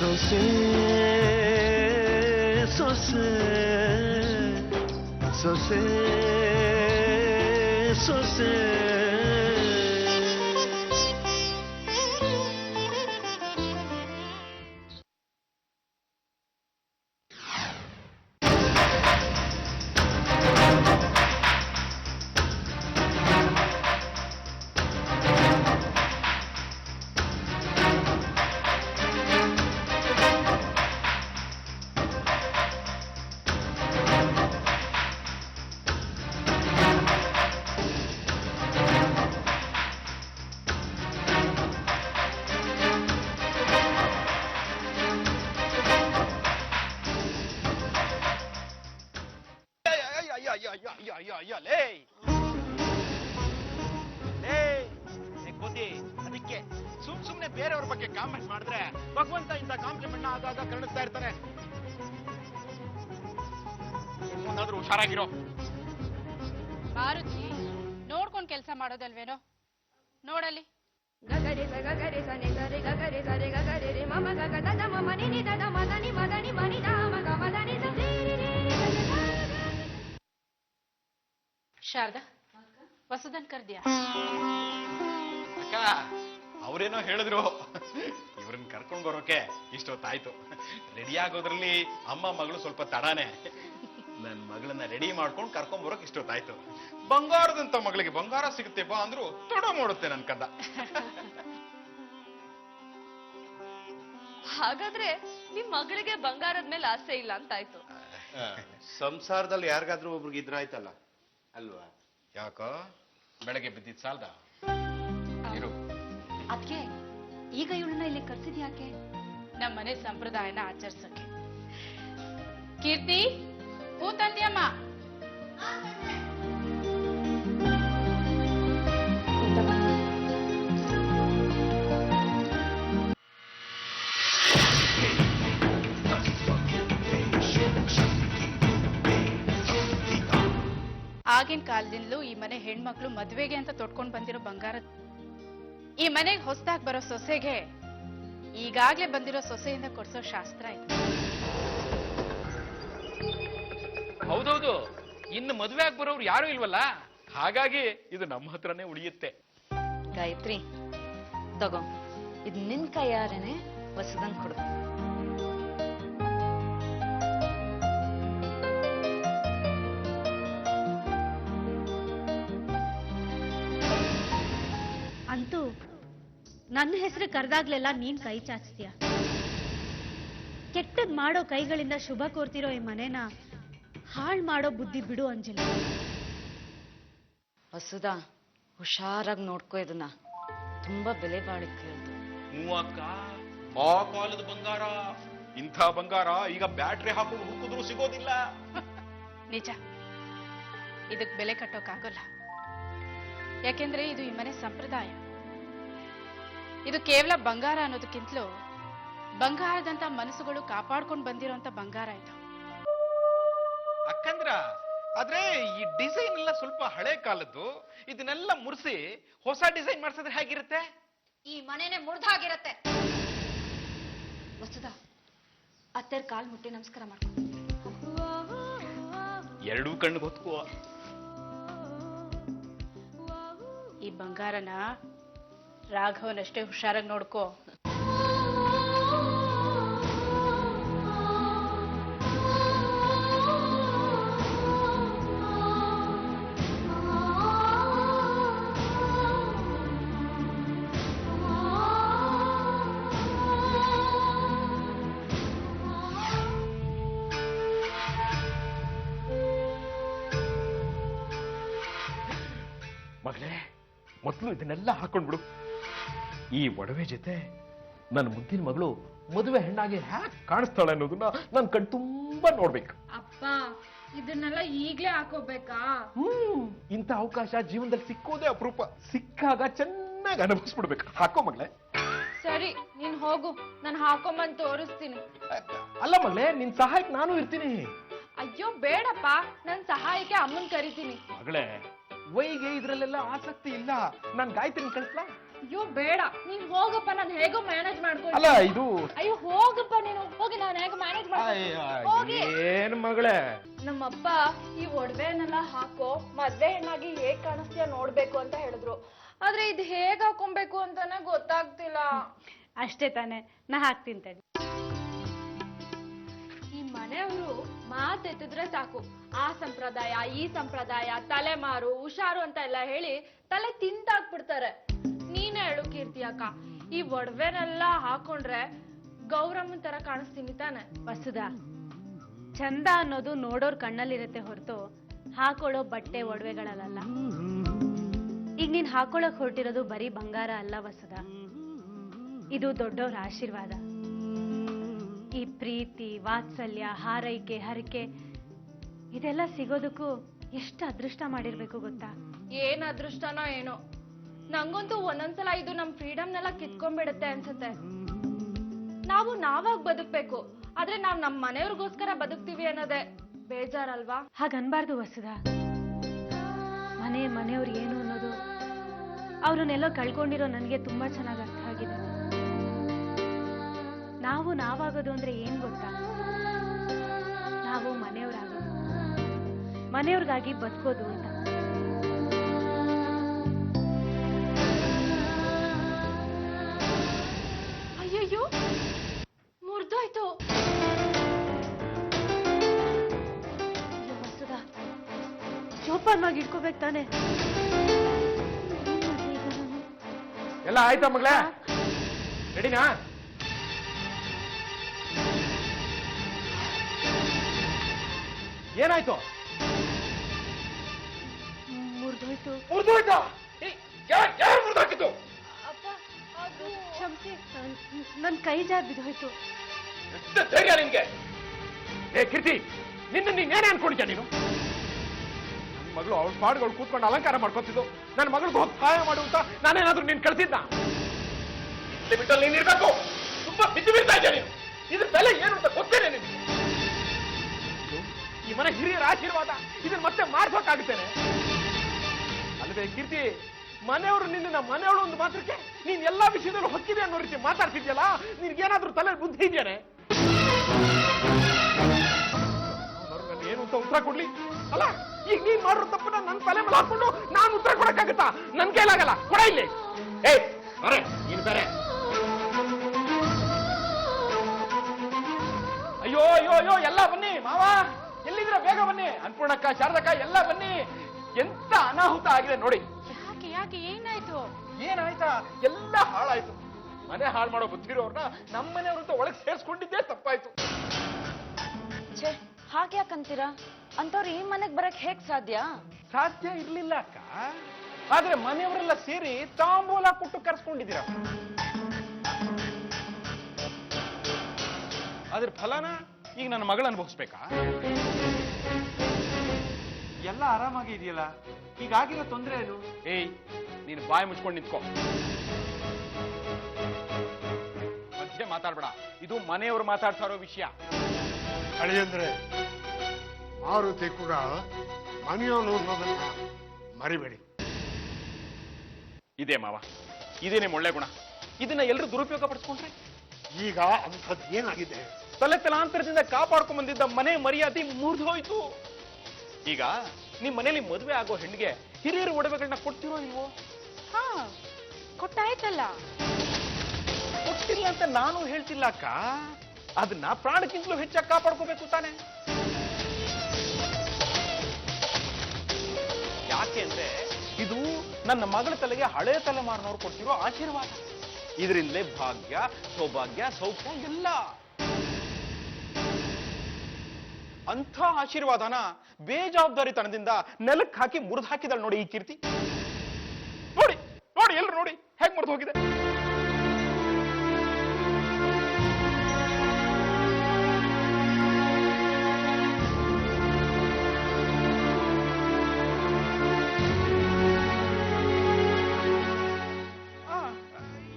ಸೊಸೆ ಸೊಸೆ ಸೊಸೆ ಸೊಸೆ ಅದಕ್ಕೆ ಸುಮ್ನೆ ಬೇರೆಯವ್ರ ಬಗ್ಗೆ ಕಾಮೆಂಟ್ ಮಾಡಿದ್ರೆ ಭಗವಂತ ಇಂಥ ಕಾಂಪ್ಲಿಮೆಂಟ್ ಆಗಾಗ ಕರುಣಿಸ್ತಾ ಇರ್ತಾನೆ. ಮುಂದಾದ್ರೂ ಹುಷಾರಾಗಿರೋ. ಮಾರುತಿ ನೋಡ್ಕೊಂಡ್ ಕೆಲಸ ಮಾಡೋದಲ್ವೇನೋ ನೋಡಲ್ಲಿ. ಗಗರಿ ಗಗರಿ ಸನಿ ಗರಿ ಗಗರಿ ಸರಿ ಗಗರಿ ರಿ ಮಮ ಗಗ ದದ ಮಮ ನಿ ನಿ ದದ ಮದನಿ ಮದನಿ ಮನಿ ದ ಮಗ ಮದನಿ ಸ ರಿ ರಿ ರಿ ಶಾರದಾ ವಸುದನ್ ಕರ್ದ್ಯಾ? ಅಕ್ಕ ಅವ್ರೇನೋ ಹೇಳಿದ್ರು, ಇವ್ರನ್ನ ಕರ್ಕೊಂಡ್ ಬರೋಕೆ ಇಷ್ಟೊತ್ತಾಯ್ತು. ರೆಡಿ ಆಗೋದ್ರಲ್ಲಿ ಅಮ್ಮ ಮಗಳು ಸ್ವಲ್ಪ ತಡಾನೆ. ನನ್ ಮಗಳನ್ನ ರೆಡಿ ಮಾಡ್ಕೊಂಡು ಕರ್ಕೊಂಡ್ ಬರೋಕೆ ಇಷ್ಟೊತ್ತಾಯ್ತು. ಬಂಗಾರದಂತ ಮಗಳಿಗೆ ಬಂಗಾರ ಸಿಗುತ್ತೆ ಬಾ ಅಂದ್ರು ತಡ ಮಾಡುತ್ತೆ ನನ್ ಕದ. ಹಾಗಾದ್ರೆ ನಿಮ್ ಮಗಳಿಗೆ ಬಂಗಾರದ ಮೇಲೆ ಆಸೆ ಇಲ್ಲ ಅಂತಾಯ್ತು. ಸಂಸಾರದಲ್ಲಿ ಯಾರಿಗಾದ್ರೂ ಒಬ್ರಿಗೆ ಇದ್ರಾಯ್ತಲ್ಲ ಅಲ್ವಾ? ಯಾಕೋ ಬೆಳಗ್ಗೆ ಬಿದ್ದಿದ್ ಸಾಲ್ದ ಇರು. ಅದ್ಕೆ ಈಗ ಇವಳನ್ನ ಇಲ್ಲಿ ಕರ್ಸಿದ್ಯಾಕೆ? ನಮ್ಮನೆ ಸಂಪ್ರದಾಯನ ಆಚರಿಸೋಕೆ. ಕೀರ್ತಿ ಕೂತಂದ್ಯಮ್ಮ. ಆಗಿನ ಕಾಲದಿಂದಲೂ ಈ ಮನೆ ಹೆಣ್ಮಕ್ಳು ಮದ್ವೆಗೆ ಅಂತ ತೊಟ್ಕೊಂಡ್ ಬಂದಿರೋ ಬಂಗಾರ. ಈ ಮನೆಗೆ ಹೊಸದಾಗಿ ಬರೋ ಸೊಸೆಗೆ ಈಗಾಗ್ಲೇ ಬಂದಿರೋ ಸೊಸೆಯಿಂದ ಕೊಡ್ಸೋ ಶಾಸ್ತ್ರ ಇದೆ. ಹೌದೌದು, ಇನ್ನು ಮದುವೆ ಆಗಿ ಬರೋರು ಯಾರು ಇಲ್ವಲ್ಲ, ಹಾಗಾಗಿ ಇದು ನಮ್ಮ ಹತ್ರನೇ ಉಳಿಯುತ್ತೆ. ಗಾಯತ್ರಿ ತಗೋ, ಇದು ನಿನ್ ಕೈಯಾರೇನೆ ಹೊಸದನ್ ಕೊಡು. ಅಂತೂ ನನ್ನ ಹೆಸರು ಕರೆದಾಗ್ಲೆಲ್ಲ ನೀನ್ ಕೈ ಚಾಚ್ತೀಯ. ಕೆಟ್ಟದ್ ಮಾಡೋ ಕೈಗಳಿಂದ ಶುಭ ಕೋರ್ತಿರೋ ಈ ಮನೇನ ಹಾಳ್ ಮಾಡೋ ಬುದ್ಧಿ ಬಿಡು ಅಂಜಲಿ. ಹೊಸದ ಹುಷಾರಾಗಿ ನೋಡ್ಕೋ, ಇದನ್ನ ತುಂಬಾ ಬೆಲೆ ಬಾಳಕ್ಕೆ ಹೇಳ್ದು. ಮೂವಕ್ಕ ಆ ಕಾಲದ ಬಂಗಾರ, ಇಂಥ ಬಂಗಾರ ಈಗ ಬ್ಯಾಟ್ರಿ ಹಾಕೊಂಡು ಹುಡುಕಿದ್ರು ಸಿಗೋದಿಲ್ಲ. ನಿಜ, ಇದಕ್ ಬೆಲೆ ಕಟ್ಟೋಕ್ಕಾಗಲ್ಲ. ಯಾಕೆಂದ್ರೆ ಇದು ಈ ಮನೆ ಸಂಪ್ರದಾಯ. ಇದು ಕೇವಲ ಬಂಗಾರ ಅನ್ನೋದಕ್ಕಿಂತಲೂ ಬಂಗಾರದಂತ ಮನಸ್ಸುಗಳು ಕಾಪಾಡ್ಕೊಂಡು ಬಂದಿರೋಂತ ಬಂಗಾರ ಇದು. ಅಕ್ಕಂದ್ರ ಆದ್ರೆ ಈ ಡಿಸೈನ್ ಎಲ್ಲ ಸ್ವಲ್ಪ ಹಳೆ ಕಾಲದ್ದು. ಇದನ್ನೆಲ್ಲ ಮುರಿಸಿ ಹೊಸ ಡಿಸೈನ್ ಮಾಡ್ಸಿದ್ರೆ ಹೇಗಿರುತ್ತೆ? ಈ ಮನೆನೇ ಮುರಿದಾಗಿರತ್ತೆ. ವಸುದ ಅತ್ತೆರ್ ಕಾಲ್ ಮುಟ್ಟಿ ನಮಸ್ಕಾರ ಮಾಡ್ಕೊ. ಎರಡೂ ಕಣ್ಣು ಹೊತ್ಕೋ. ಈ ಬಂಗಾರನ ರಾಘವನಷ್ಟೇ ಹುಷಾರಾಗಿ ನೋಡ್ಕೋ. ಮಗಳೇ, ಮೊದಲು ಇದನ್ನೆಲ್ಲ ಹಾಕೊಂಡ್ಬಿಡು. ಈ ಒಡವೆ ಜೊತೆ ನನ್ನ ಮುದ್ದಿನ ಮಗಳು ಮದುವೆ ಹೆಣ್ಣಾಗಿ ಹ್ಯಾಕ್ ಕಾಣಿಸ್ತಾಳೆ ಅನ್ನೋದನ್ನ ನಾನು ಕಣ್ ತುಂಬಾ ನೋಡ್ಬೇಕು. ಅಪ್ಪ, ಇದನ್ನೆಲ್ಲ ಈಗ್ಲೇ ಹಾಕೋಬೇಕಾ? ಇಂಥ ಅವಕಾಶ ಜೀವನದಲ್ಲಿ ಸಿಕ್ಕೋದೇ ಅಪರೂಪ. ಸಿಕ್ಕಾಗ ಚೆನ್ನಾಗಿ ಅನುಭವಿಸ್ಬಿಡ್ಬೇಕು. ಹಾಕೋ ಮಗಳೇ. ಸರಿ, ನೀನ್ ಹೋಗು, ನಾನು ಹಾಕೊಂಬಂದ್ ತೋರಿಸ್ತೀನಿ. ಅಲ್ಲ ಮಗಳೇ, ನಿನ್ ಸಹಾಯಕ್ಕೆ ನಾನು ಇರ್ತೀನಿ. ಅಯ್ಯೋ ಬೇಡಪ್ಪ, ನನ್ ಸಹಾಯಕ್ಕೆ ಅಮ್ಮನ್ ಕರಿತೀನಿ. ಮಗಳೇ, ವೈಗೆ ಇದ್ರಲ್ಲೆಲ್ಲ ಆಸಕ್ತಿ ಇಲ್ಲ. ನಾನ್ ಗಾಯತ್ರಿನ ಕಳಿಸ್ಲಾ? ಅಯ್ಯೋ ಬೇಡ ನೀನ್ ಹೋಗಪ್ಪ, ನಾನು ಹೇಗೋ ಮ್ಯಾನೇಜ್ ಮಾಡ್ಕೊಂಡು. ಅಲ್ಲ ಇದು ಅಯ್ಯೋ ಹೋಗಪ್ಪ ನೀನು, ಹೋಗಿ ನಾನು ಹೇಗೋ ಮ್ಯಾನೇಜ್ ಹೋಗಿ. ಏನ್ ಮಗಳೇ, ನಮ್ಮಪ್ಪ ಈ ಒಡವೆನೆಲ್ಲ ಹಾಕೋ, ಮದ್ವೆ ಹೆಣ್ಣಾಗಿ ಹೇಗ್ ಕಾಣಿಸ್ತೀಯ ನೋಡ್ಬೇಕು ಅಂತ ಹೇಳಿದ್ರು. ಆದ್ರೆ ಇದು ಹೇಗ್ ಹಾಕೊಬೇಕು ಅಂತಾನೆ ಗೊತ್ತಾಗ್ತಿಲ್ಲ. ಅಷ್ಟೇ ತಾನೆ, ನಾ ಹಾಕ್ತೀನಿ ತಡಿ. ಈ ಮನೆಯವರು ಮಾತೆತ್ತಿದ್ರೆ ಸಾಕು, ಆ ಸಂಪ್ರದಾಯ ಈ ಸಂಪ್ರದಾಯ, ತಲೆಮಾರು ಹುಷಾರು ಅಂತ ಎಲ್ಲ ಹೇಳಿ ತಲೆ ತಿಂತಾಕ್ಬಿಡ್ತಾರೆ. ನೀನೇ ಹೇಳು ಕೀರ್ತಿ ಅಕ್ಕ, ಈ ಒಡವೆನೆಲ್ಲ ಹಾಕೊಂಡ್ರೆ ಗೌರಮ್ಮನ್ ತರ ಕಾಣಿಸ್ತೀನಿ ತಾನೆ? ವಸುದಾ, ಚಂದ ಅನ್ನೋದು ನೋಡೋರ್ ಕಣ್ಣಲ್ಲಿರುತ್ತೆ ಹೊರತು ಹಾಕೊಳ್ಳೋ ಬಟ್ಟೆ ಒಡವೆಗಳಲ್ಲ. ಈಗ ನೀನ್ ಹಾಕೊಳಕ್ ಹೊರಟಿರೋದು ಬರೀ ಬಂಗಾರ ಅಲ್ಲ ವಸುದಾ, ಇದು ದೊಡ್ಡವ್ರ ಆಶೀರ್ವಾದ. ಈ ಪ್ರೀತಿ, ವಾತ್ಸಲ್ಯ, ಹಾರೈಕೆ, ಹರಕೆ ಇದೆಲ್ಲ ಸಿಗೋದಕ್ಕೂ ಎಷ್ಟು ಅದೃಷ್ಟ ಮಾಡಿರ್ಬೇಕು ಗೊತ್ತಾ? ಏನ್ ಅದೃಷ್ಟನೋ ಏನೋ, ನಂಗಂತೂ ಒಂದೊಂದ್ಸಲ ಇದು ನಮ್ ಫ್ರೀಡಮ್ನೆಲ್ಲ ಕಿತ್ಕೊಂಡ್ಬಿಡುತ್ತೆ ಅನ್ಸುತ್ತೆ. ನಾವು ನಾವಾಗ ಬದುಕ್ಬೇಕು, ಆದ್ರೆ ನಾವ್ ನಮ್ ಮನೆಯವ್ರಿಗೋಸ್ಕರ ಬದುಕ್ತೀವಿ ಅನ್ನೋದೇ ಬೇಜಾರಲ್ವಾ? ಹಾಗನ್ಬಾರ್ದು ವಸುದಾ. ಮನೆಯವ್ರು ಏನು ಅನ್ನೋದು ಅವ್ರನ್ನೆಲ್ಲೋ ಕಳ್ಕೊಂಡಿರೋ ನನ್ಗೆ ತುಂಬಾ ಚೆನ್ನಾಗಿ ಅರ್ಥ ಆಗಿದೆ. ನಾವು ನಾವಾಗೋದು ಅಂದ್ರೆ ಏನ್ ಗೊತ್ತಾ? ನಾವು ಮನೆಯವ್ರಾಗೋದು, ಮನೆಯವ್ರಿಗಾಗಿ ಬದುಕೋದು ಅಂತ. ಅಯ್ಯಯ್ಯೋ ಮುರ್ದೋಯ್ತು. ವಸುದಾ, ಜೋಪಾನವಾಗಿ ಇಟ್ಕೋಬೇಕು ತಾನೆ? ಎಲ್ಲ ಆಯ್ತಾ ಮಗಳೇ? ರೆಡಿನಾ? ಏನಾಯ್ತು? ಮುರಿದೋಯ್ತು. ಮುರಿದೋಯ್ತಾ? ಯಾರು ಮುರಿದಾಕಿದ್ದು? ಅಪ್ಪ ಅದು ಕ್ಷಮಿಸಿ, ನನ್ ಕೈ ಜಾರ್ ಬಿದ್ದೋಯ್ತು. ಎಷ್ಟು ಧೈರ್ಯ ನಿನ್ಗೆ? ಏ ಕೀರ್ತಿ, ನೀನೇನೇ ಅನ್ಕೊಂಡಿದ್ಯಾ ನೀನು? ನನ್ನ ಮಗಳು ಅವಳ ಪಾಡುಗಳು ಕೂತ್ಕೊಂಡು ಅಲಂಕಾರ ಮಾಡ್ಕೊತಿದ್ದು, ನನ್ನ ಮಗಳಿಗೆ ಹೋಗಿ ಸಹಾಯ ಮಾಡು ಅಂತ ನಾನೇನಾದ್ರೂ ನೀನ್ ಕಳ್ಸಿದ್ನ? ಬಿಟ್ಟಲ್ಲಿ ನೀನ್ ಇರ್ಬೇಕು. ತುಂಬಾ ಬಿದ್ದು ಬೀಳ್ತಾ ಇದ್ಯಾ ನೀನು. ಇದ್ರ ಬೆಲೆ ಏನು ಅಂತ ಗೊತ್ತೇನೆ ನಿನ್ಗೆ? ಈ ಮನೆ ಹಿರಿಯರ ಆಶೀರ್ವಾದ, ಇದನ್ನ ಮತ್ತೆ ಮಾಡ್ಬೇಕಾಗುತ್ತೇನೆ. ಅಲ್ಲದೆ ಕೀರ್ತಿ, ಮನೆಯವರು ನಿನ್ನ ಮನೆಯವಳು ಒಂದು ಮಾತ್ರಕ್ಕೆ ನೀನ್ ಎಲ್ಲಾ ವಿಷಯದಲ್ಲೂ ಹೊಕ್ಕಿದೆ ಅನ್ನೋ ರೀತಿ ಮಾತಾಡ್ತಿದ್ಯಲ್ಲ, ನಿನ್ಗೇನಾದ್ರೂ ತಲೆ ಬುದ್ಧಿ ಇದೆಯೇನೆ? ಏನು ಅಂತ ಉತ್ತರ ಕೊಡ್ಲಿ? ಅಲ್ಲ, ಈಗ ನೀನ್ ಮಾಡಿರೋ ತಪ್ಪನ್ನ ನನ್ನ ತಲೆ ಮೇಲೆ ಹಾಕೊಂಡು ನಾನು ಉತ್ತರ ಕೊಡಕ್ಕಾಗತ್ತಾ? ನನ್ ಕೈಲಾಗಲ್ಲ. ಕೊಡ ಇಲ್ಲಿ. ಏ ಅರೆ ನೀನ್ ಬೇರೆ. ಅಯ್ಯೋ ಅಯ್ಯೋ ಅಯ್ಯೋ, ಎಲ್ಲ ಬನ್ನಿ ಮಾವ, ಎಲ್ಲಿದ್ರ ಬೇಗ ಬನ್ನಿ. ಅನ್ಪೂರ್ಣಕ್ಕ, ಶಾರದಕ್ಕ ಎಲ್ಲ ಬನ್ನಿ. ಎಂತ ಅನಾಹುತ ಆಗಿದೆ ನೋಡಿ. ಯಾಕೆ ಯಾಕೆ ಏನಾಯ್ತು? ಏನಾಯ್ತಾ? ಎಲ್ಲ ಹಾಳಾಯ್ತು. ಮನೆ ಹಾಳು ಮಾಡೋ ಬುದ್ಧಿರೋರ್ನ ನಮ್ಮನೆಯವ್ರಂತ ಒಳಗೆ ಸೇರ್ಸ್ಕೊಂಡಿದ್ದೇ ತಪ್ಪಾಯ್ತು. ಛೇ, ಹಾಗೆ ಯಾಕಂತೀರಾ? ಅಂತವ್ರು ಈ ಮನೆಗ್ ಬರಕ್ ಹೇಗ್ ಸಾಧ್ಯ? ಸಾಧ್ಯ ಇರ್ಲಿಲ್ಲ ಅಕ್ಕ, ಆದ್ರೆ ಮನೆಯವರೆಲ್ಲ ಸೇರಿ ತಾಂಬೂಲ ಕೊಟ್ಟು ಕರ್ಸ್ಕೊಂಡಿದ್ದೀರ. ಅದ್ರ ಫಲನ ಈಗ ನನ್ನ ಮಗಳು ಅನುಭವಿಸ್ಬೇಕಾ? ಎಲ್ಲ ಆರಾಮಾಗಿ ಇದೆಯಲ್ಲ, ಹೀಗಾಗಿರೋ ತೊಂದ್ರೆ ಏನು? ಏಯ್, ನೀನು ಬಾಯಿ ಮುಚ್ಕೊಂಡು ನಿಂತ್ಕೋ. ಮಧ್ಯೆ ಮಾತಾಡ್ಬೇಡ. ಇದು ಮನೆಯವರು ಮಾತಾಡ್ತಾ ಇರೋ ವಿಷಯ. ಅಳಿಯಂದ್ರೆ ಮಾರುತಿ ಕೂಡ ಮನೆಯವನು ಅನ್ನೋದನ್ನ ಮರಿಬೇಡಿ. ಇದೇ ಮಾವ, ಇದೇ ನಿಮ್ಮ ಒಳ್ಳೆ ಗುಣ. ಇದನ್ನ ಎಲ್ಲರೂ ದುರುಪಯೋಗ ಪಡಿಸ್ಕೊಂಡ್ರೆ ಈಗ ಅಂಥದ್ದು ಏನಾಗಿದೆ? ತಲೆ ತಲಾಂತರದಿಂದ ಕಾಪಾಡ್ಕೊಂಡ್ ಬಂದಿದ್ದ ಮನೆ ಮರ್ಯಾದೆ ಮುರಿದು ಹೋಯ್ತು. ಈಗ ನಿಮ್ ಮನೇಲಿ ಮದುವೆ ಆಗೋ ಹೆಣ್ಣಿಗೆ ಹಿರಿಯರ ಒಡವೆಗಳನ್ನ ಕೊಡ್ತಿರೋ ಇಲ್ವೋ? ಹಾ, ಕೊಟ್ಟಾಯ್ತಲ್ಲ. ಕೊಟ್ಟಿಲ್ಲ ಅಂತ ನಾನು ಹೇಳ್ತಿಲ್ಲ ಅಕ್ಕ, ಅದನ್ನ ಪ್ರಾಣಕ್ಕಿಂತಲೂ ಹೆಚ್ಚಾಗಿ ಕಾಪಾಡ್ಕೋಬೇಕು ತಾನೆ. ಯಾಕೆ ಅಂದ್ರೆ ಇದು ನನ್ನ ಮಗಳ ತಲೆಗೆ ಹಳೆ ತಲೆಮಾರಿನವ್ರು ಕೊಡ್ತಿರೋ ಆಶೀರ್ವಾದ. ಇದರಿಂದಲೇ ಭಾಗ್ಯ, ಸೌಭಾಗ್ಯ, ಸೌಖ್ಯ ಎಲ್ಲ. ಅಂಥ ಆಶೀರ್ವಾದನ ಬೇಜವಾಬ್ದಾರಿತನದಿಂದ ನೆಲಕ್ಕೆ ಹಾಕಿ ಮುರಿದು ಹಾಕಿದಳು ನೋಡಿ ಈ ಕೀರ್ತಿ. ನೋಡಿ ನೋಡಿ, ಎಲ್ರು ನೋಡಿ ಹೇಗ್ ಮುರಿದು ಹೋಗಿದೆ.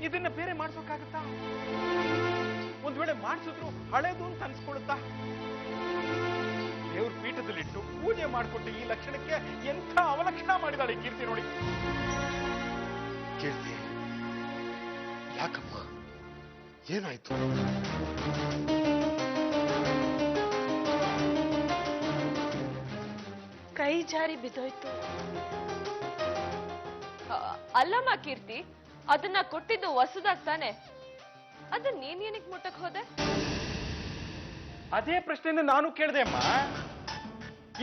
ಇದನ್ನ ಬೇರೆ ಮಾಡ್ಸೋಕ್ಕಾಗತ್ತಾ? ಒಂದ್ ವೇಳೆ ಮಾಡಿಸಿದ್ರು ಹಳೇದು ಅಂತ ಅನ್ಸ್ಕೊಳುತ್ತಾ? ದೇವ್ರ ಪೀಠದಲ್ಲಿಟ್ಟು ಪೂಜೆ ಮಾಡಿಕೊಟ್ಟು ಈ ಲಕ್ಷಣಕ್ಕೆ ಎಂಥ ಅವಲಕ್ಷಣ ಮಾಡಿದಾಳೆ ಕೀರ್ತಿ ನೋಡಿ. ಕೀರ್ತಿ, ಯಾಕಮ್ಮ ಏನಾಯ್ತು? ಕೈ ಜಾರಿ ಬಿದ್ದೋಯ್ತು. ಅಲ್ಲಮ್ಮ ಕೀರ್ತಿ, ಅದನ್ನ ಕೊಟ್ಟಿದ್ದು ಹೊಸದಾಗ್ ತಾನೆ, ಅದನ್ನ ನೀನ್ ಏನಕ್ಕೆ ಮುಟ್ಟಕ್ ಹೋದೆ? ಅದೇ ಪ್ರಶ್ನೆನ ನಾನು ಕೇಳಿದೆ ಅಮ್ಮ.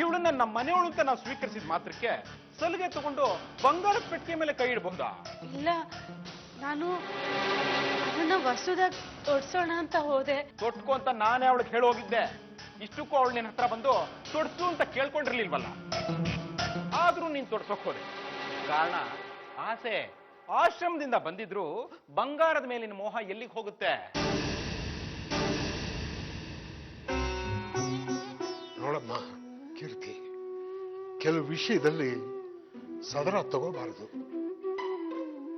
ಇವಳನ್ನ ನಮ್ಮ ಮನೆಯವಳು ಅಂತ ನಾವು ಸ್ವೀಕರಿಸಿದ ಮಾತ್ರಕ್ಕೆ ಸಲಿಗೆ ತಗೊಂಡು ಬಂಗಾರದ ಪೆಟ್ಟಿಗೆ ಮೇಲೆ ಕೈ ಇಡಬಹುದಾ? ಇಲ್ಲ, ನಾನು ಅದನ್ನ ವಸುದಾಗ ತೊಡ್ಸೋಣ ಅಂತ ಹೋದೆ. ತೊಟ್ಕೊ ಅಂತ ನಾನೇ ಅವಳಿಗೆ ಹೇಳೋಗಿದ್ದೆ. ಇಷ್ಟಕ್ಕೂ ಅವಳು ನಿನ್ನ ಹತ್ರ ಬಂದು ತೊಡ್ಸು ಅಂತ ಕೇಳ್ಕೊಂಡಿರ್ಲಿಲ್ವಲ್ಲ. ಆದ್ರೂ ನೀನ್ ತೊಡ್ಸೋಕ್ ಹೋದೆ. ಕಾರಣ ಆಸೆ. ಆಶ್ರಮದಿಂದ ಬಂದಿದ್ರು ಬಂಗಾರದ ಮೇಲಿನ ಮೋಹ ಎಲ್ಲಿಗೆ ಹೋಗುತ್ತೆ? ನೋಡಮ್ಮ ಕೀರ್ತಿ, ಕೆಲವು ವಿಷಯದಲ್ಲಿ ಸದರ ತಗೋಬಾರದು.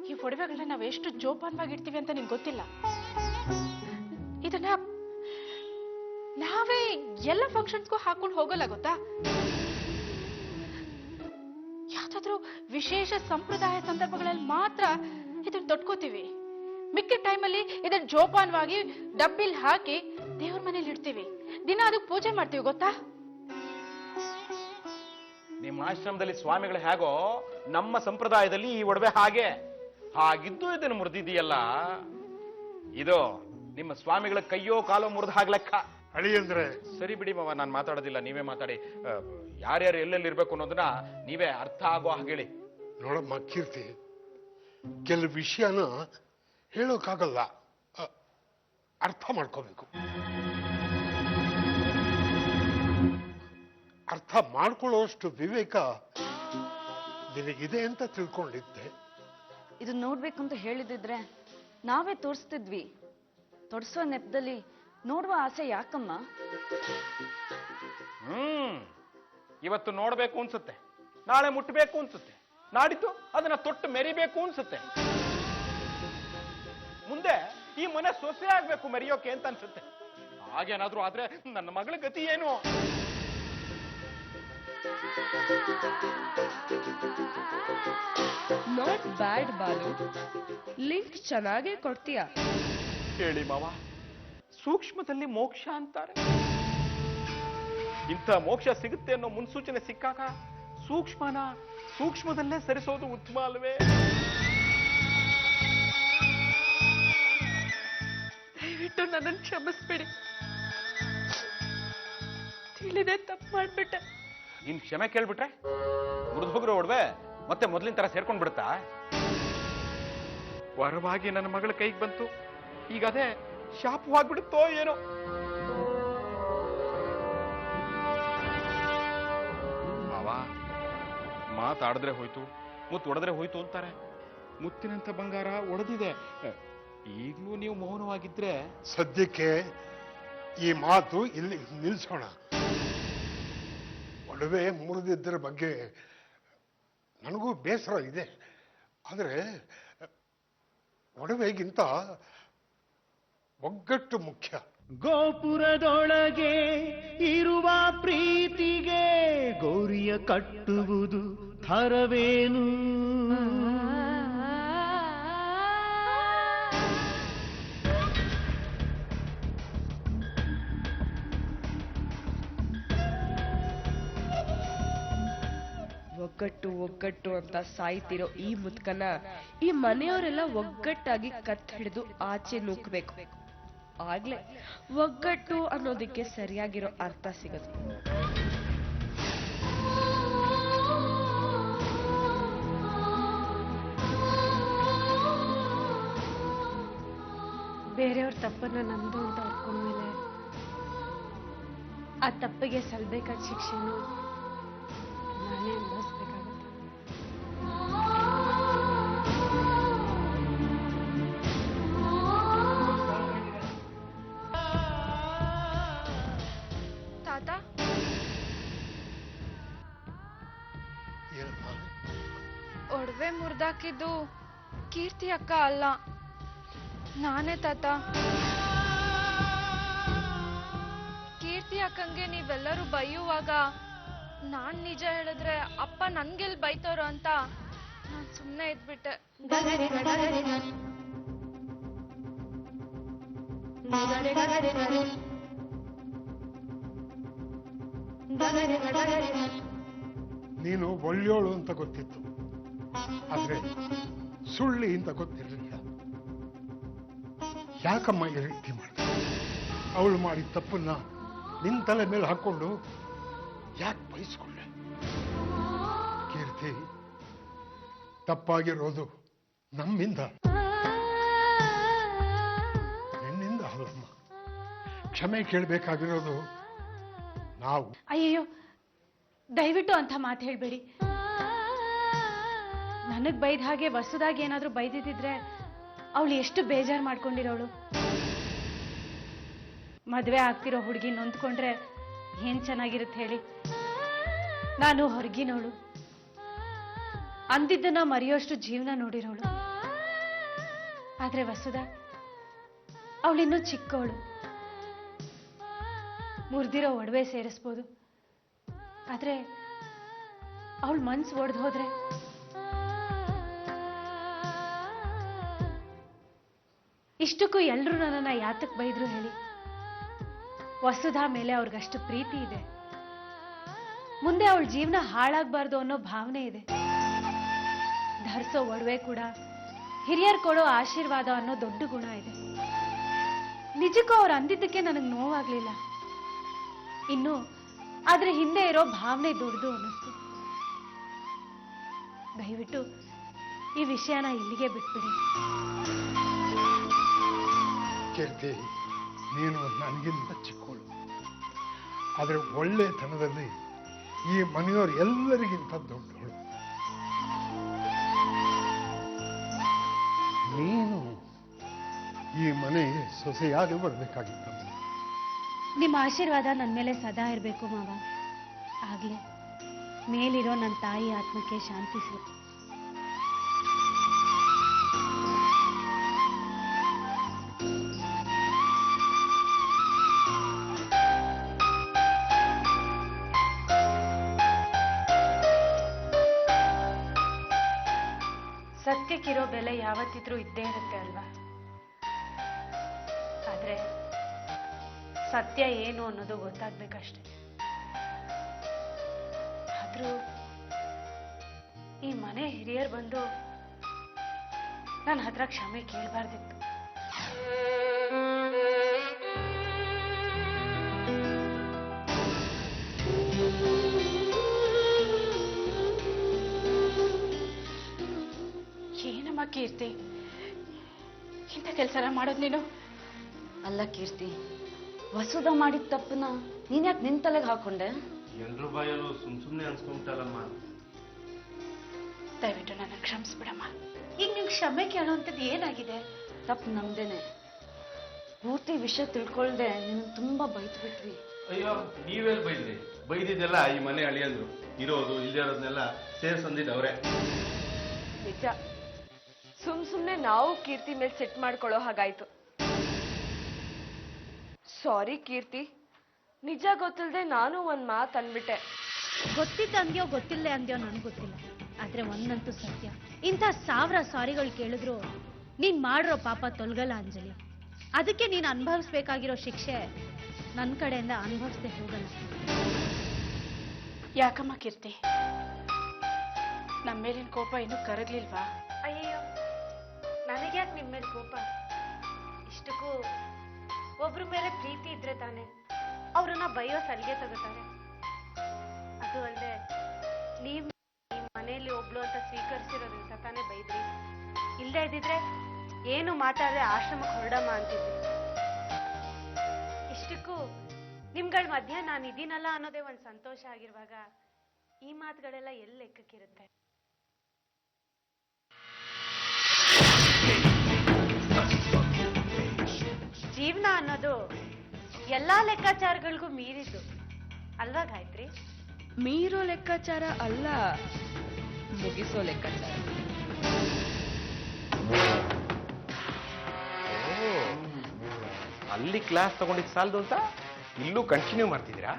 ಈ ಒಡವೆಗಳನ್ನ ನಾವ್ ಎಷ್ಟು ಜೋಪಾನವಾಗಿರ್ತೀವಿ ಅಂತ ನಿಂಗೆ ಗೊತ್ತಿಲ್ಲ. ಇದನ್ನ ನಾವೇ ಎಲ್ಲ ಫಂಕ್ಷನ್ಸ್ಗೂ ಹಾಕೊಂಡು ಹೋಗಲ್ಲ ಗೊತ್ತಾ? ಯಾವ್ದಾದ್ರು ವಿಶೇಷ ಸಂಪ್ರದಾಯ ಸಂದರ್ಭಗಳಲ್ಲಿ ಮಾತ್ರ ಇದನ್ನ ತೊಟ್ಕೋತೀವಿ. ಮಿಕ್ಕಿದ ಟೈಮಲ್ಲಿ ಇದನ್ನ ಜೋಪಾನವಾಗಿ ಡಬ್ಬಿಲ್ ಹಾಕಿ ದೇವ್ರ ಮನೇಲಿ ಇಡ್ತೀವಿ. ದಿನ ಅದಕ್ಕೆ ಪೂಜೆ ಮಾಡ್ತೀವಿ ಗೊತ್ತಾ? ನಿಮ್ಮ ಆಶ್ರಮದಲ್ಲಿ ಸ್ವಾಮಿಗಳು ಹೇಗೋ ನಮ್ಮ ಸಂಪ್ರದಾಯದಲ್ಲಿ ಈ ಒಡವೆ ಹಾಗೆ. ಹಾಗಿದ್ದು ಇದನ್ನು ಮುರಿದಿದೆಯಲ್ಲ, ಇದು ನಿಮ್ಮ ಸ್ವಾಮಿಗಳ ಕೈಯೋ ಕಾಲೋ ಮುರಿದ ಹಾಗೆ ಲೆಕ್ಕ. ಅಳಿಯಂದ್ರೆ ಸರಿ ಬಿಡಿ ಮಾವ, ನಾನು ಮಾತಾಡೋದಿಲ್ಲ, ನೀವೇ ಮಾತಾಡಿ. ಯಾರ್ಯಾರು ಎಲ್ಲೆಲ್ಲಿ ಇರ್ಬೇಕು ಅನ್ನೋದನ್ನ ನೀವೇ ಅರ್ಥ ಆಗೋ ಹಾಗೆ ಹೇಳಿ. ನೋಡಮ್ಮ ಕೀರ್ತಿ, ಕೆಲವು ವಿಷಯನ ಹೇಳೋಕ್ಕಾಗಲ್ಲ, ಅರ್ಥ ಮಾಡ್ಕೋಬೇಕು. ಅರ್ಥ ಮಾಡ್ಕೊಳ್ಳೋಷ್ಟು ವಿವೇಕ ನಿನಗಿದೆ ಅಂತ ತಿಳ್ಕೊಂಡಿದ್ದೆ. ಇದು ನೋಡ್ಬೇಕು ಅಂತ ಹೇಳಿದಿದ್ರೆ ನಾವೇ ತೋರಿಸ್ತಿದ್ವಿ. ತೊಡ್ಸೋ ನೆಪದಲ್ಲಿ ನೋಡುವ ಆಸೆ ಯಾಕಮ್ಮ? ಇವತ್ತು ನೋಡ್ಬೇಕು ಅನ್ಸುತ್ತೆ, ನಾಳೆ ಮುಟ್ಟಬೇಕು ಅನ್ಸುತ್ತೆ, ನಾಡಿದ್ದು ಅದನ್ನ ತೊಟ್ಟು ಮೆರಿಬೇಕು ಅನ್ಸುತ್ತೆ, ಮುಂದೆ ಈ ಮನೆ ಸೊಸೆ ಆಗ್ಬೇಕು ಮೆರೆಯೋಕೆ ಅಂತ ಅನ್ಸುತ್ತೆ. ಹಾಗೇನಾದ್ರೂ ಆದ್ರೆ ನನ್ನ ಮಗಳ ಗತಿ ಏನು? ನಾಟ್ ಬ್ಯಾಡ್ ಬಾಲು, ಲಿಂಕ್ ಚೆನ್ನಾಗೇ ಕೊಡ್ತೀಯ. ಹೇಳಿ ಮಾವ, ಸೂಕ್ಷ್ಮದಲ್ಲಿ ಮೋಕ್ಷ ಅಂತಾರೆ. ಇಂಥ ಮೋಕ್ಷ ಸಿಗುತ್ತೆ ಅನ್ನೋ ಮುನ್ಸೂಚನೆ ಸಿಕ್ಕಾಗ ಸೂಕ್ಷ್ಮದಲ್ಲೇ ಸರಿಸೋದು ಉತ್ತಮ ಅಲ್ವೇ? ದಯವಿಟ್ಟು ನನ್ನನ್ನು ಕ್ಷಮಿಸ್ಬಿಡಿ. ತಿಳಿದೆ ತಪ್ಪು ಮಾಡ್ಬಿಟ್ಟೆ. ಇನ್ ಕ್ಷಮೆ ಕೇಳ್ಬಿಟ್ರೆ ಮುರಿದು ಹೋಗಿರೋ ಒಡವೆ ಮತ್ತೆ ಮೊದಲಿನ ತರ ಸೇರ್ಕೊಂಡ್ ಬಿಡುತ್ತಾ? ವರವಾಗಿ ನನ್ನ ಮಗಳ ಕೈಗೆ ಬಂತು, ಈಗ ಅದೇ ಶಾಪವಾಗ್ಬಿಡುತ್ತೋ ಏನೋ. ಮಾವ, ಮಾತಾಡಿದ್ರೆ ಹೋಯ್ತು, ಮುತ್ತು ಒಡೆದ್ರೆ ಹೋಯ್ತು ಅಂತಾರೆ. ಮುತ್ತಿನಂತ ಬಂಗಾರ ಒಡೆದಿದೆ. ಈಗ್ಲೂ ನೀವು ಮೌನವಾಗಿದ್ರೆ ಸದ್ಯಕ್ಕೆ ಈ ಮಾತು ಇಲ್ಲಿ ನಿಲ್ಸೋಣ. ಒಡವೆ ಮುರಿದಿದ್ದರ ಬಗ್ಗೆ ನನಗೂ ಬೇಸರ ಇದೆ. ಆದರೆ ಒಡವೆಗಿಂತ ಒಗ್ಗಟ್ಟು ಮುಖ್ಯ. ಗೋಪುರದೊಳಗೆ ಇರುವ ಪ್ರೀತಿಗೆ ಗೌರಿಯ ಕಟ್ಟುವುದು ಥರವೇನು? ಒಗ್ಗಟ್ಟು ಒಗ್ಗಟ್ಟು ಅಂತ ಸಾಯ್ತಿರೋ ಈ ಮುದ್ಕನ ಈ ಮನೆಯವರೆಲ್ಲ ಒಗ್ಗಟ್ಟಾಗಿ ಕತ್ ಹಿಡಿದು ಆಚೆ ನೂಕ್ಬೇಕು. ಆಗ್ಲೇ ಒಗ್ಗಟ್ಟು ಅನ್ನೋದಕ್ಕೆ ಸರಿಯಾಗಿರೋ ಅರ್ಥ ಸಿಗೋದು. ಬೇರೆಯವ್ರ ತಪ್ಪನ್ನ ನಮ್ದು ಅಂತ ಅನ್ಕೊಂಡ್ಮೇಲೆ ಆ ತಪ್ಪಿಗೆ ಸಲ್ಬೇಕಾದ ಶಿಕ್ಷೆನು ನಾನೇ ಅನುಭವಿಸ್ಬೇಕಾಗತ್ತೆ. ತಾತ, ಏನಮ್ಮ? ಒಡವೆ ಮುರಿದಾಕಿದ್ದು ಕೀರ್ತಿ ಅಕ್ಕ ಅಲ್ಲ, ನಾನೇ ತಾತ. ಕೀರ್ತಿ ಅಕ್ಕಂಗೆ ನೀವೆಲ್ಲರೂ ಬೈಯುವಾಗ ನಾನ್ ನಿಜ ಹೇಳಿದ್ರೆ ಅಪ್ಪ ನನ್ಗೆಲ್ ಬೈತಾರೋ ಅಂತ ನಾನ್ ಸುಮ್ನೆ ಇದ್ಬಿಟ್ಟೆ. ನೀನು ಒಳ್ಳೆಯೋಳು ಅಂತ ಗೊತ್ತಿತ್ತು, ಆದ್ರೆ ಸುಳ್ಳಿ ಅಂತ ಗೊತ್ತಿರಲಿಲ್ಲ. ಯಾಕಮ್ಮ ಈ ರೀತಿ ಮಾಡ್ದೆ? ಅವಳು ಮಾಡಿದ ತಪ್ಪನ್ನ ನಿನ್ ತಲೆ ಮೇಲೆ ಹಾಕೊಂಡು ಯಾಕೆ ಬಯಸ್ಕೊಂಡೆ? ಕೀರ್ತಿ, ತಪ್ಪಾಗಿರೋದು ನಮ್ಮಿಂದ, ನಿನ್ನಿಂದ ಅಲ್ಲಮ್ಮ. ಕ್ಷಮೆ ಕೇಳಬೇಕಾಗಿರೋದು ನಾವು. ಅಯ್ಯಯ್ಯೋ, ದಯವಿಟ್ಟು ಅಂತ ಮಾತು ಹೇಳ್ಬೇಡಿ. ನನಗ್ ಬೈದ ಹಾಗೆ ವಸುದಾಗಿ ಏನಾದ್ರೂ ಬೈದಿದ್ರೆ ಅವಳು ಎಷ್ಟು ಬೇಜಾರು ಮಾಡ್ಕೊಂಡಿರೋಳು. ಮದ್ವೆ ಆಗ್ತಿರೋ ಹುಡುಗಿ ನೊಂದ್ಕೊಂಡ್ರೆ ಏನ್ ಚೆನ್ನಾಗಿರುತ್ತೆ ಹೇಳಿ. ನಾನು ಹೊರಗಿನವಳು, ಅಂದಿದ್ದನ್ನ ಮರೆಯೋಷ್ಟು ಜೀವನ ನೋಡಿರೋಳು. ಆದ್ರೆ ವಸುದಾ ಅವಳಿನ್ನೂ ಚಿಕ್ಕವಳು. ಮುರಿದಿರೋ ಒಡವೆ ಸೇರಿಸ್ಬೋದು, ಆದ್ರೆ ಅವಳ ಮನ್ಸು ಒಡೆದು ಹೋದ್ರೆ ಇಷ್ಟಕ್ಕೂ ಎಲ್ರೂ ನನ್ನನ್ನ ಯಾತಕ್ ಬೈದ್ರು ಹೇಳಿ? ವಸುಧಾ ಮೇಲೆ ಅವ್ರಿಗಷ್ಟು ಪ್ರೀತಿ ಇದೆ. ಮುಂದೆ ಅವಳ ಜೀವನ ಹಾಳಾಗಬಾರ್ದು ಅನ್ನೋ ಭಾವನೆ ಇದೆ. ಧರಿಸೋ ಒಡವೆ ಕೂಡ ಹಿರಿಯರ್ ಕೊಡೋ ಆಶೀರ್ವಾದ ಅನ್ನೋ ದೊಡ್ಡ ಗುಣ ಇದೆ. ನಿಜಕ್ಕೂ ಅವ್ರು ಅಂದಿದ್ದಕ್ಕೆ ನನಗೆ ನೋವಾಗ್ಲಿಲ್ಲ. ಇನ್ನು ಆದ್ರೆ ಹಿಂದೆ ಇರೋ ಭಾವನೆ ದೊಡ್ಡದು ಅನ್ನಿಸ್ತು. ದಯವಿಟ್ಟು ಈ ವಿಷಯನ ಇಲ್ಲಿಗೆ ಬಿಟ್ಬಿಡಿ. ಕೀರ್ತಿ, ನೀನು ನನಗಿಂತ ಚಿಕ್ಕವಳು, ಆದರೆ ಒಳ್ಳೆತನದಲ್ಲಿ ಈ ಮನೆಯವರು ಎಲ್ಲರಿಗಿಂತ ದೊಡ್ಡವಳು. ನೀನು ಈ ಮನೆಗೆ ಸೊಸೆಯಾಗಿ ಬರಬೇಕಾಗಿತ್ತು. ನಿಮ್ಮ ಆಶೀರ್ವಾದ ನನ್ನ ಮೇಲೆ ಸದಾ ಇರಬೇಕು ಮಾವ. ಆಗ್ಲೇ ಮೇಲಿರೋ ನನ್ನ ತಾಯಿ ಆತ್ಮಕ್ಕೆ ಶಾಂತಿ ಸಿಗುತ್ತೆ. ಸತ್ಯಕ್ಕಿರೋ ಬೆಲೆ ಯಾವತ್ತಿದ್ರೂ ಇದ್ದೇ ಇರುತ್ತೆ ಅಲ್ವಾ? ಆದ್ರೆ ಸತ್ಯ ಏನು ಅನ್ನೋದು ಗೊತ್ತಾಗ್ಬೇಕಷ್ಟೆ. ಆದ್ರೂ ಈ ಮನೆ ಹಿರಿಯರು ಬಂದು ನನ್ನ ಹತ್ರ ಕ್ಷಮೆ ಕೇಳಬಾರ್ದಿತ್ತು. ಏನಮ್ಮ ಕೀರ್ತಿ, ಇಂಥ ಕೆಲಸ ಮಾಡೋದು ನೀನು? ಅಲ್ಲ ಕೀರ್ತಿ, ವಸುದ ಮಾಡಿದ ತಪ್ಪನ್ನ ನೀನ್ಯಾಕೆ ನಿನ್ ತಲೆಗೆ ಹಾಕೊಂಡೆ? ಎಲ್ರ ಬಾಯಲ್ಲೂ ಸುಮ್ನೆ ಅನ್ಸ್ಕೊಂಬಿಟ್ಟಲ್ಲಮ್ಮ. ದಯವಿಟ್ಟು ನನ್ನ ಕ್ಷಮಿಸ್ಬಿಡಮ್ಮ. ಈಗ ನೀವು ಕ್ಷಮೆ ಕೇಳೋವಂಥದ್ದು ಏನಾಗಿದೆ? ತಪ್ಪು ನಮ್ದೇನೆ. ಪೂರ್ತಿ ವಿಷಯ ತಿಳ್ಕೊಳ್ದೆ ನಿನ್ನ ತುಂಬಾ ಬೈತು ಬಿಟ್ವಿ. ಅಯ್ಯೋ, ನೀವೇಲ್ ಬೈದ್ರಿ? ಬೈದಿದ್ದೆಲ್ಲ ಈ ಮನೆ ಅಳಿಯಂದ್ರು. ಇರೋದು ಇಲ್ದೇ ಇರೋದನ್ನೆಲ್ಲ ಸೇರ್ಸಂದಿದ್ದು ಅವರೇ. ನಿಜ, ಸುಮ್ನೆ ನಾವು ಕೀರ್ತಿ ಮೇಲೆ ಸೆಟ್ ಮಾಡ್ಕೊಳ್ಳೋ ಹಾಗಾಯ್ತು. ಸಾರಿ ಕೀರ್ತಿ, ನಿಜ ಗೊತ್ತಿಲ್ಲದೆ ನಾನು ಒಂದ್ ಮಾತು ಅಂದ್ಬಿಟ್ಟೆ. ಗೊತ್ತಿದ್ದ ಅಂದ್ಯೋ ಗೊತ್ತಿಲ್ಲದೆ ಅಂದ್ಯೋ ನನ್ಗೆ ಗೊತ್ತಿಲ್ಲ. ಆದ್ರೆ ಒಂದಂತೂ ಸತ್ಯ, ಇಂಥ 1000 ಸಾರಿಗಳು ಕೇಳಿದ್ರು ನೀನ್ ಮಾಡಿರೋ ಪಾಪ ತೊಲಗಲ್ಲ ಅಂಜಲಿ. ಅದಕ್ಕೆ ನೀನು ಅನುಭವಿಸ್ಬೇಕಾಗಿರೋ ಶಿಕ್ಷೆ ನನ್ನ ಕಡೆಯಿಂದ ಅನುಭವಿಸ್ದೆ ಹೋಗಲ್ಲ. ಯಾಕಮ್ಮ ಕೀರ್ತಿ, ನಮ್ಮ ಮೇಲಿನ ಕೋಪ ಇನ್ನೂ ಕರಗ್ಲಿಲ್ವಾ? ಅಯ್ಯಯ್ಯೋ, ನನಗ್ಯಾಕೆ ನಿಮ್ಮ ಮೇಲೆ ಕೋಪ? ಇಷ್ಟಕ್ಕೂ ಒಬ್ರ ಮೇಲೆ ಪ್ರೀತಿ ಇದ್ರೆ ತಾನೆ ಅವ್ರನ್ನ ಬೈಯೋ ಸಲಿಗೆ ತಗೋತಾರೆ. ಅದು ಅಲ್ಲದೆ ನೀವು ಮನೆಯಲ್ಲಿ ಒಬ್ಳು ಅಂತ ಸ್ವೀಕರಿಸಿರೋದ್ರಿಂದ ತಾನೇ ಬೈದ್ರಿ. ಇಲ್ಲದೆ ಇದ್ದಿದ್ರೆ ಏನು ಮಾತಾಡದೆ ಆಶ್ರಮಕ್ಕೆ ಹೊರಡಮ್ಮ ಅಂತಿದ್ವಿ. ಇಷ್ಟಕ್ಕೂ ನಿಮ್ಗಳ ಮಧ್ಯ ನಾನು ಇದೀನಲ್ಲ ಅನ್ನೋದೇ ಒಂದು ಸಂತೋಷ ಆಗಿರುವಾಗ ಈ ಮಾತುಗಳೆಲ್ಲ ಎಲ್ಲಿ ಲೆಕ್ಕಕ್ಕಿರುತ್ತೆ? ಜೀವನ ಅನ್ನೋದು ಎಲ್ಲಾ ಲೆಕ್ಕಾಚಾರಗಳಿಗೂ ಮೀರಿದ್ದು ಅಲ್ವಾ ಗಾಯತ್ರಿ? ಮೀರೋ ಲೆಕ್ಕಾಚಾರ ಅಲ್ಲ, ಮುಗಿಸೋ ಲೆಕ್ಕಾಚಾರ. ಅಲ್ಲಿ ಕ್ಲಾಸ್ ತಗೊಂಡಿದ್ದು ಸಾಲದು ಅಂತ ಇಲ್ಲೂ ಕಂಟಿನ್ಯೂ ಮಾಡ್ತಿದ್ದೀರಾ?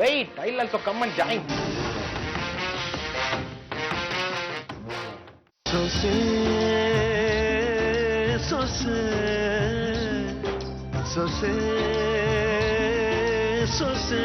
White, I will also come and join. ಸೊಸೆ ಸೊಸೆ ಸೊಸೆ ಸೊಸೆ